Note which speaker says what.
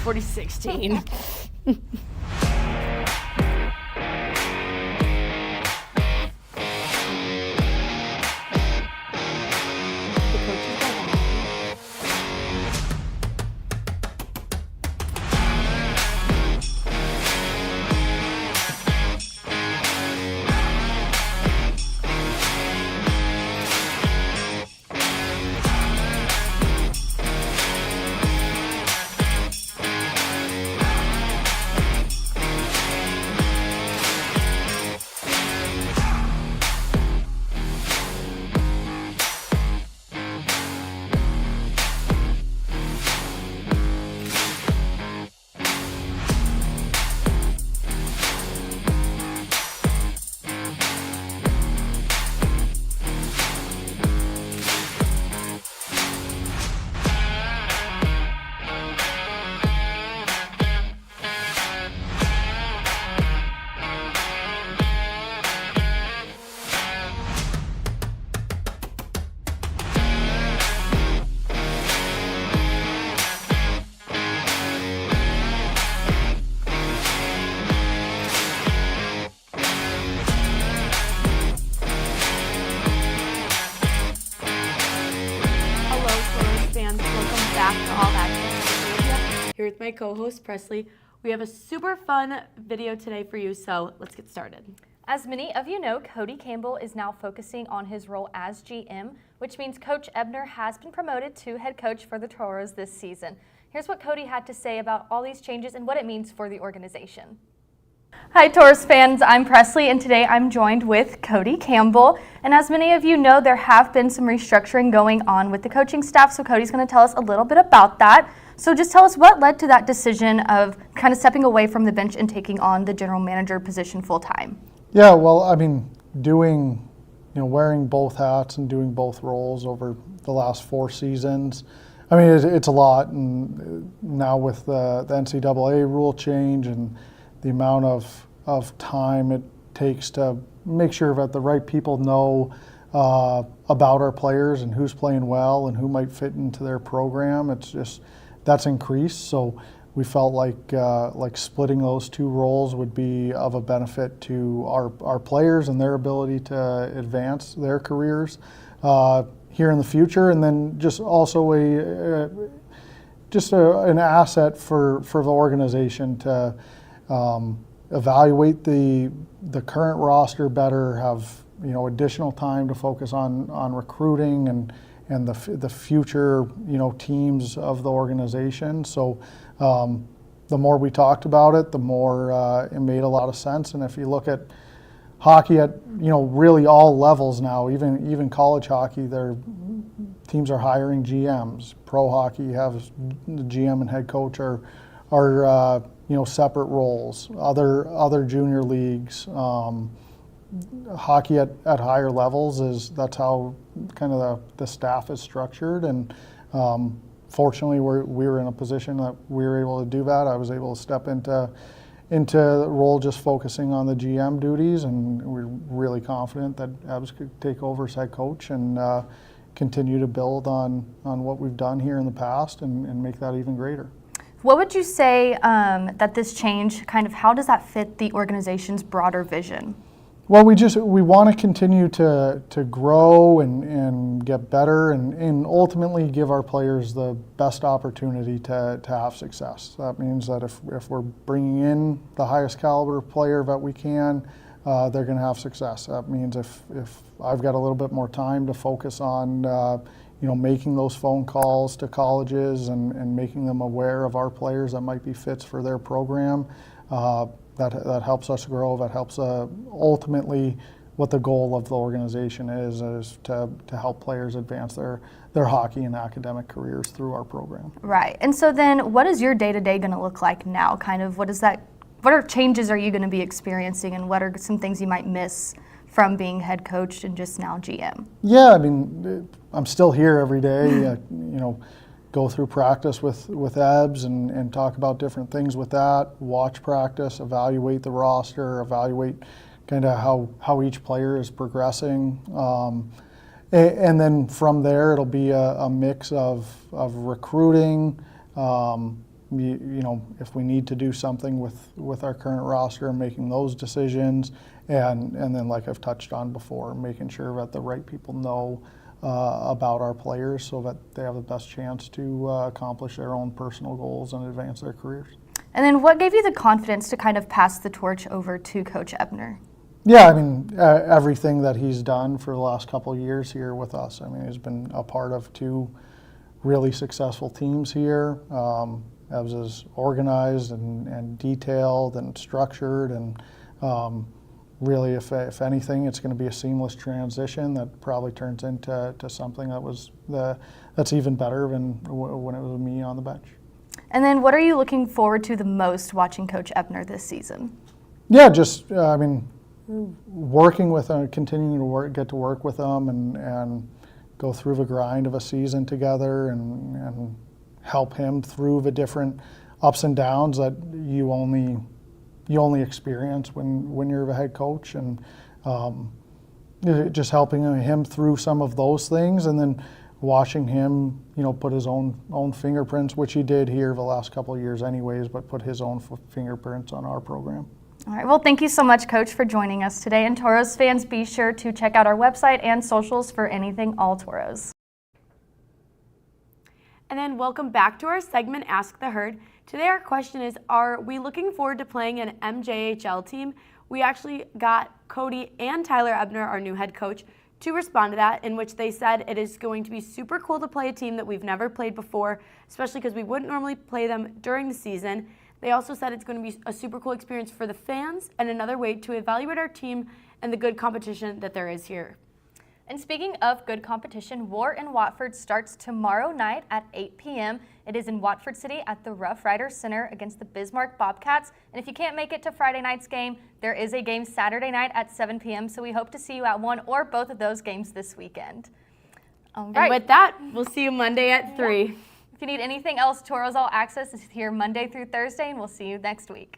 Speaker 1: 4016. All Access with Olivia, here with my co-host Preslie. We have a super fun video today for you, so let's get started.
Speaker 2: As many of you know, Cody Campbell is now focusing on his role as GM, which means Coach Ebner has been promoted to head coach for the Tauros this season. Here's what Cody had to say about all these changes and what it means for the organization. Hi Tauros fans, I'm Preslie and today I'm joined with Cody Campbell. And as many of you know, there have been some restructuring going on with the coaching staff, so Cody's going to tell us a little bit about that. So just tell us what led to that decision of kind of stepping away from the bench and taking on the general manager position full time.
Speaker 3: Yeah, well, I mean, wearing both hats and doing both roles over the last 4 seasons, I mean, it's a lot. And now with the NCAA rule change and the amount of time it takes to make sure that the right people know about our players and who's playing well and who might fit into their program, that's increased. So we felt like splitting those 2 roles would be of a benefit to our players and their ability to advance their careers here in the future, and then just also an asset for the organization to evaluate the current roster better, have additional time to focus on recruiting and the future teams of the organization. So the more we talked about it, the more it made a lot of sense. And if you look at hockey at really all levels now, even college hockey, their teams are hiring GMs. Pro hockey, you have the GM and head coach are separate roles. Other junior leagues, hockey at higher levels that's how kind of the staff is structured. And fortunately, we were in a position that we were able to do that. I was able to step into the role just focusing on the GM duties, and we're really confident that Ebbs could take over as head coach and continue to build on what we've done here in the past and make that even greater.
Speaker 2: What would you say that this change, how does that fit the organization's broader vision?
Speaker 3: Well, we want to continue to grow and get better and ultimately give our players the best opportunity to have success. That means that if we're bringing in the highest caliber player that we can, they're going to have success. That means if I've got a little bit more time to focus on making those phone calls to colleges and making them aware of our players that might be fits for their program, that helps us grow. That helps ultimately what the goal of the organization is to help players advance their hockey and academic careers through our program.
Speaker 2: Right. And so then what is your day-to-day going to look like now? What are changes are you going to be experiencing, and what are some things you might miss from being head coach and just now GM?
Speaker 3: Yeah, I mean, I'm still here every day, go through practice with Ebbs and talk about different things with that, watch practice, evaluate the roster, evaluate kind of how each player is progressing. And then from there, it'll be a mix of recruiting, you know, if we need to do something with our current roster, making those decisions, and then like I've touched on before, making sure that the right people know about our players so that they have the best chance to accomplish their own personal goals and advance their careers.
Speaker 2: And then what gave you the confidence to kind of pass the torch over to Coach Ebner?
Speaker 3: Yeah, I mean, everything that he's done for the last couple of years here with us. I mean, he's been a part of 2 really successful teams here. As is organized and detailed and structured, and really, if anything, it's going to be a seamless transition that probably turns into something that's even better than when it was me on the bench.
Speaker 2: And then what are you looking forward to the most watching Coach Ebner this season?
Speaker 3: Yeah, just I mean, working with him, continuing to get to work with him, and go through the grind of a season together, and help him through the different ups and downs that you only experience when you're the head coach, and just helping him through some of those things, and then watching him, you know, put his own fingerprints, which he did here the last couple of years anyways, but put his own fingerprints on our program.
Speaker 2: All right, well, thank you so much, Coach, for joining us today. And Tauros fans, be sure to check out our website and socials for anything all Tauros.
Speaker 1: And then welcome back to our segment, Ask the Herd. Today our question is, are we looking forward to playing an MJHL team? We actually got Cody and Tyler Ebner, our new head coach, to respond to that, in which they said it is going to be super cool to play a team that we've never played before, especially because we wouldn't normally play them during the season. They also said it's going to be a super cool experience for the fans and another way to evaluate our team and the good competition that there is here.
Speaker 2: And speaking of good competition, War in Watford starts tomorrow night at 8 p.m. It is in Watford City at the Rough Riders Center against the Bismarck Bobcats. And if you can't make it to Friday night's game, there is a game Saturday night at 7 p.m. So we hope to see you at one or both of those games this weekend. All right.
Speaker 1: And with that, we'll see you Monday at 3.
Speaker 2: If you need anything else, Tauros All Access is here Monday through Thursday, and we'll see you next week.